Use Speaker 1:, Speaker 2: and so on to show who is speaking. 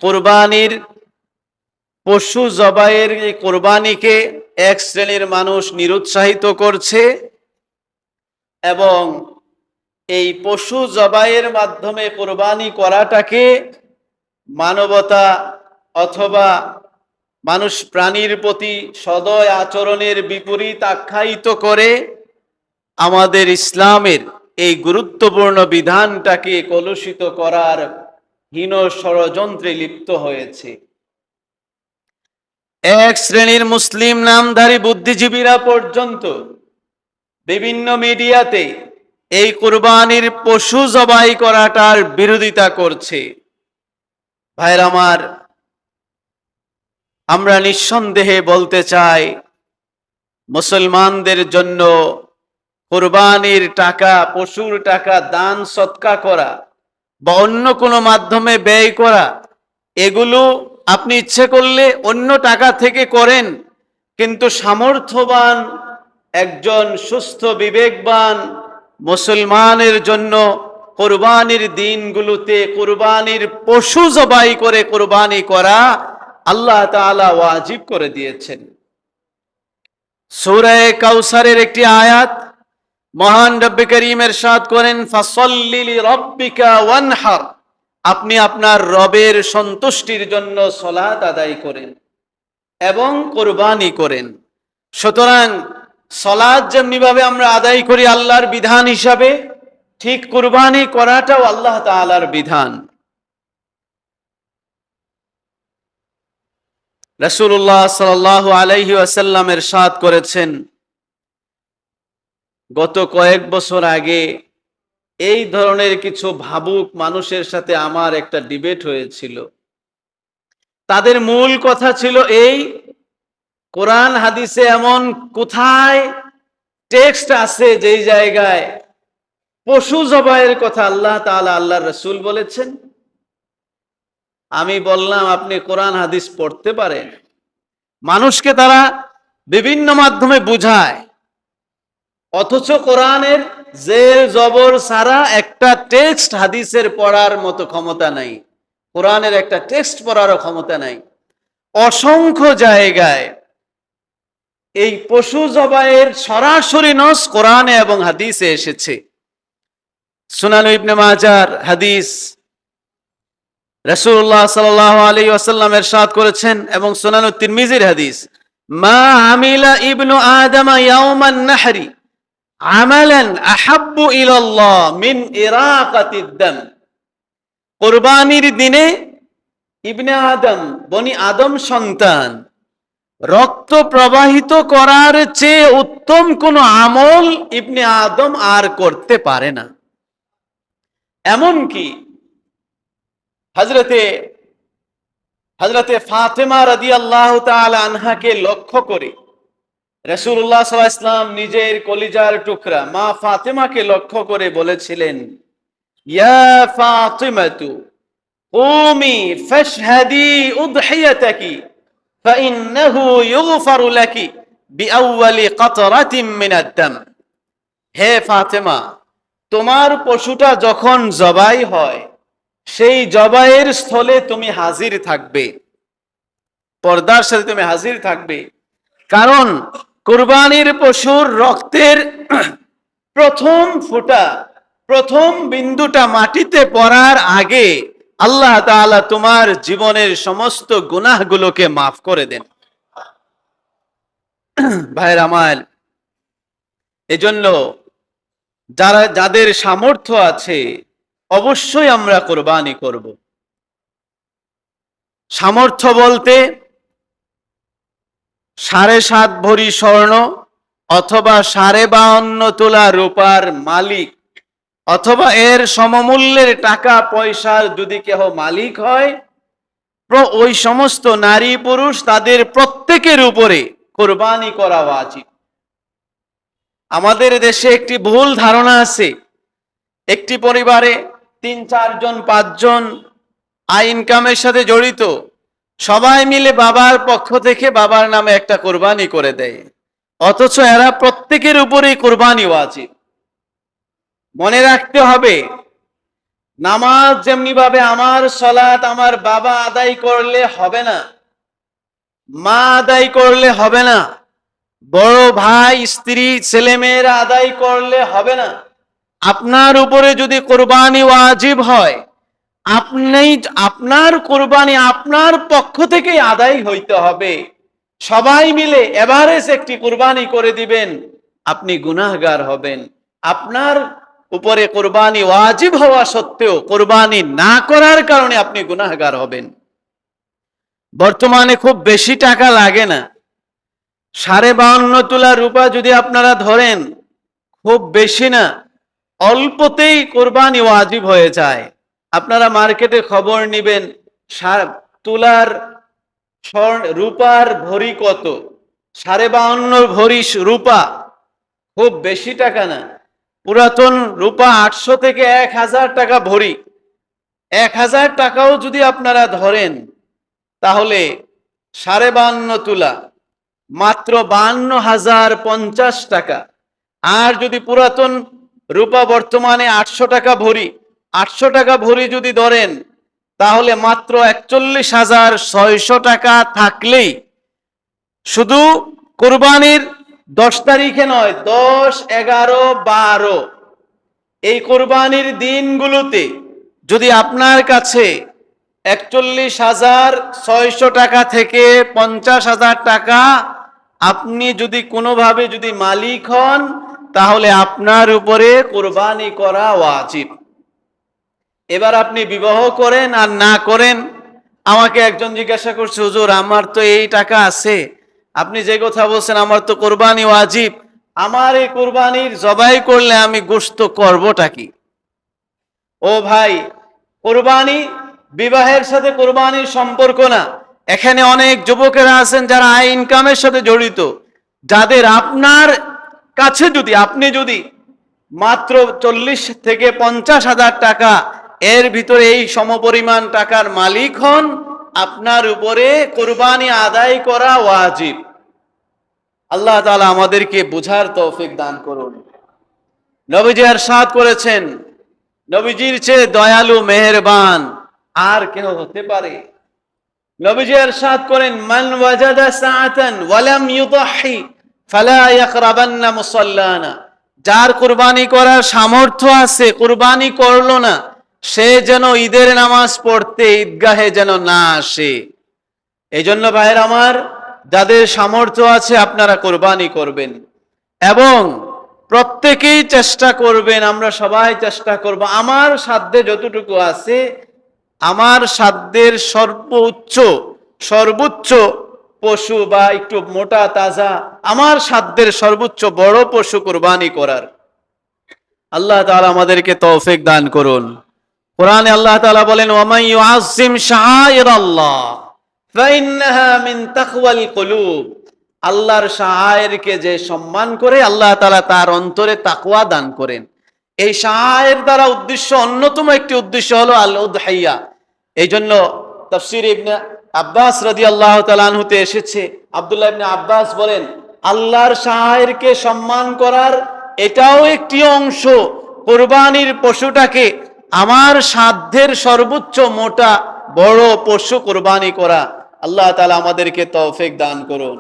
Speaker 1: কুরবানির পশু জবাইয়ের এই কুরবানিকে এক শ্রেণীর মানুষ নিরুৎসাহিত করছে এবং এই পশু জবাইয়ের মাধ্যমে কুরবানি করাটাকে মানবতা অথবা মানুষ প্রাণীর প্রতি সদয় আচরণের বিপরীত আখ্যায়িত করে আমাদের ইসলামের এই গুরুত্বপূর্ণ বিধানটাকে কলুষিত করার হীন ষড়যন্ত্রে লিপ্ত হয়েছে। এক শ্রেণীর মুসলিম নামধারী বুদ্ধিজীবীরা পর্যন্ত বিভিন্ন মিডিয়াতে এই কুরবানির পশু জবাই করাটার বিরোধিতা করছে। ভাইরা আমার, আমরা নিঃসন্দেহে বলতে চাই, মুসলমানদের জন্য কুরবানির টাকা, পশুর টাকা দান সৎকা করা বা অন্য কোনো মাধ্যমে ব্যয় করা, এগুলো আপনি ইচ্ছে করলে অন্য টাকা থেকে করেন, কিন্তু সামর্থ্যবান একজন সুস্থ বিবেকবান মুসলমানের জন্য কুরবানির দিনগুলোতে কুরবানির পশু জবাই করে কুরবানি করা আল্লাহ তাআলা ওয়াজিব করে দিয়েছেন। সূরা কাউসারের একটি আয়াত মহান রব্বে করিম ইরশাদ করেন, ফাসাল্লি লিরাব্বিকা ওয়ানহার, আপনি আপনার রবের সন্তুষ্টির জন্য সালাত আদায় করেন এবং কুরবানি করেন। সুতরাং সালাত যেমনি ভাবে আমরা আদায় করি আল্লাহর বিধান হিসাবে, ঠিক কুরবানি করাটাও আল্লাহ তাআলার বিধান। রাসূলুল্লাহ সাল্লাল্লাহু আলাইহি ওয়াসাল্লাম ইরশাদ করেছেন, গত কয়েক বছর আগে এই ধরনের কিছু ভাবুক মানুষের সাথে আমার একটা ডিবেট হয়েছিল। তাদের মূল কথা ছিল এই, কোরআন হাদিসে এমন কোথায় টেক্সট আছে যেই জায়গায় পশু জবাইয়ের কথা আল্লাহ তাআলা আল্লাহর রাসূল বলেছেন? আমি বললাম, আপনি কোরআন হাদিস পড়তে পারেন। মানুষকে তারা বিভিন্ন মাধ্যমে বুঝায়, অথচ কোরআনের জের জবর ছাড়া একটা টেক্সট হাদিসের পড়ার মতো ক্ষমতা নাই, কোরআনের একটা টেক্সট পড়ারও ক্ষমতা নাই। অসংখ্য জায়গায় এই পশু জবাইয়ের সরাসরি নস কোরআনে এবং হাদিসে এসেছে। সুনান ইবনে মাজার হাদিস, রাসূলুল্লাহ সাল্লাল্লাহু আলাইহি ওয়াসাল্লাম ইরশাদ করেছেন, এবং সুনান তিরমিজির হাদিস, মা আমিলা ইবনু আদম ইয়াওমান নাহরি আমালান আহাব্বু ইলাল্লাহ মিন ইরাকাতিদ দাম। কুরবানির দিনে ইবনে আদম, বনি আদম সন্তান, রক্ত প্রবাহিত করার চেয়ে উত্তম কোন আমল ইবনে আদম আর করতে পারে না। এমনকি হযরতে ফাতেমা রাদিয়াল্লাহু তাআলা আনহাকে লক্ষ্য করে রাসূলুল্লাহ সাল্লাল্লাহু আলাইহি ওয়াসাল্লাম নিজের কলিজার টুকরা মা ফাতেমাকে লক্ষ্য করে বলেছিলেন, ইয়া ফাতিমাতু কুমি ফাশহাদি উদহিয়াতাকি ফাইন্নাহু ইউগফারু লাকি বিআউয়ালি কাতরাতিন মিনাদ দাম। হে ফাতেমা, তোমার পশুটা যখন জবাই হয় সেই জবাইয়ের স্থলে তুমি হাজির থাকবে, পর্দার সাথে তুমি হাজির থাকবে, কারণ কুরবানির পশুর রক্তের প্রথম ফোঁটা, প্রথম বিন্দুটা মাটিতে পড়ার আগে আল্লাহ তাআলা তোমার জীবনের সমস্ত গুনাহগুলোকে মাফ করে দেন। ভাইরা আমার, এজন্য যাদের সামর্থ্য আছে অবশ্যই আমরা কুরবানি করব। সামর্থ্য বলতে 7.5 ভরি স্বর্ণ অথবা 52.5 তোলা রূপার মালিক অথবা এর সমমূল্যের টাকা পয়সার যদি কেহ মালিক হয়, ওই সমস্ত নারী পুরুষ তাদের প্রত্যেকের উপরে কুরবানি করা উচিত। আমাদের দেশে একটি ভুল ধারণা আছে, একটি পরিবারে 3-4 জন 5 জন ইনকামের সাথে জড়িত, সবাই মিলে বাবার পক্ষ থেকে বাবার নামে একটা কুরবানি করে দেয়, অথচ এরা প্রত্যেকের উপরেই কুরবানি ওয়াজিব। মনে রাখতে হবে, নামাজ যেমনি ভাবে আমার সালাত আমার বাবা আদায় করলে হবে না, মা আদায় করলে হবে না, বড় ভাই স্ত্রী ছেলেমেয়েরা আদায় করলে হবে না। আপনার উপরে যদি কোরবানি ওয়াজিব হয়, আপনি আপনার কোরবানি আপনার পক্ষ থেকেই আদায় হইতে হবে। সবাই মিলে এভারেজ একটি কোরবানি করে দিবেন, আপনি গুনাহগার হবেন। আপনার উপরে কোরবানি ওয়াজিব হওয়া সত্ত্বেও কোরবানি না করার কারণে আপনি গুনাহগার হবেন। বর্তমানে খুব বেশি টাকা লাগে না, 52.5 তোলা রূপা যদি আপনারা ধরেন, খুব বেশি না, অল্পতেই কোরবানি ওয়াজিব হয়ে যায়। আপনারা মার্কেটে খবর নিবেন তুলার রূপার ভরি কত, 52.5 ভরি রূপা, খুব বেশি টাকা না। পুরাতন রূপা 800 থেকে 1000 টাকা ভরি। 1000 টাকাও যদি আপনারা ধরেন, তাহলে 52.5 তোলা মাত্র 52,050 টাকা। আর যদি পুরাতন রূপা বর্তমানে 800 টাকা ভরি, 800 টাকা ভরি যদি ধরেন, তাহলে মাত্র 41,600 টাকা থাকলেই শুধু কোরবানির 10 তারিখে নয়, 10, 11, 12 এই কোরবানির দিনগুলোতে যদি আপনার কাছে 41,600 টাকা থেকে 50,000 টাকা আপনি যদি কোনোভাবে যদি মালিক হন, তাহলে আপনার উপরে কোরবানি করা ওয়াজিব। এবার আপনি বিবাহ করেন আর না করেন, আমাকে একজন জিজ্ঞাসা করছে, হুজুর আমার তো এই টাকা আছে, আপনি যে কথা বলছেন আমার তো কোরবানি ওয়াজিব, আমার এই কোরবানির জবাই করলে আমি গোশত করবটা কি? ও ভাই, কোরবানি বিবাহের সাথে কোরবানির সম্পর্ক না। এখানে অনেক যুবকেরা আছেন যারা আয় ইনকামের সাথে জড়িত, যাদের আপনার কাছে যদি আপনি যদি মাত্র 40 থেকে 50,000 টাকা এর ভিতরে এই সমপরিমাণ টাকার মালিক হন, আপনার উপরে কোরবানি আদায় করা ওয়াজিব। আল্লাহ তাআলা আমাদেরকে বুঝার তৌফিক দান করুন। নবীজি ইরশাদ করেছেন, নবীজির চেয়ে দয়ালু মেহেরবান আর কেউ হতে পারে? নবীজি ইরশাদ করেন, মান ওয়াজাদা সাআতান ওয়া লাম ইউদাহি ফালা ইয়াকরাবান্না মুসাল্লানা। যার কুরবানি করার সামর্থ্য আছে, কুরবানি করলো না, সে যেন ঈদের নামাজ পড়তে ঈদগাহে যেন না আসে। এই জন্য ভাইয়ের আমার, যাদের সামর্থ্য আছে আপনারা কোরবানি করবেন এবং প্রত্যেকেই চেষ্টা করবেন, আমরা সবাই চেষ্টা করব, আমার সাধ্যে যতটুকু আছে, আমার সাধ্যের সর্বোচ্চ পশু বা একটু মোটা তাজা, আমার সাধ্যের সর্বোচ্চ বড় পশু কোরবানি করার। আল্লাহ তাআলা আমাদেরকে তৌফিক দান করুন। কোরআনে আল্লাহ তাআলা বলেন, ওয়ামান ইউআযযিম শাআইরাল্লাহ ফাইন্নাহা মিন তাকওয়াল কুলুব। আল্লাহর শাআইরকে যে সম্মান করে, আল্লাহ তাআলা তার অন্তরে তাকওয়া দান করেন। এই শাআইর দ্বারা উদ্দেশ্য, অন্যতম একটি উদ্দেশ্য হলো আল উদহিয়া। এই জন্য তাফসীর ইবনে আব্বাস রাদিয়াল্লাহু তাআলা আনহুতে এসেছে, আব্দুল্লাহ ইবনে আব্বাস বলেন, আল্লাহর শাআইরকে সম্মান করার এটাও একটি অংশ, কুরবানির পশুটাকে আমার সাধ্যের সর্বোচ্চ মোটা বড় পশু কুরবানি করা। আল্লাহ তাআলা আমাদেরকে তৌফিক দান করুন।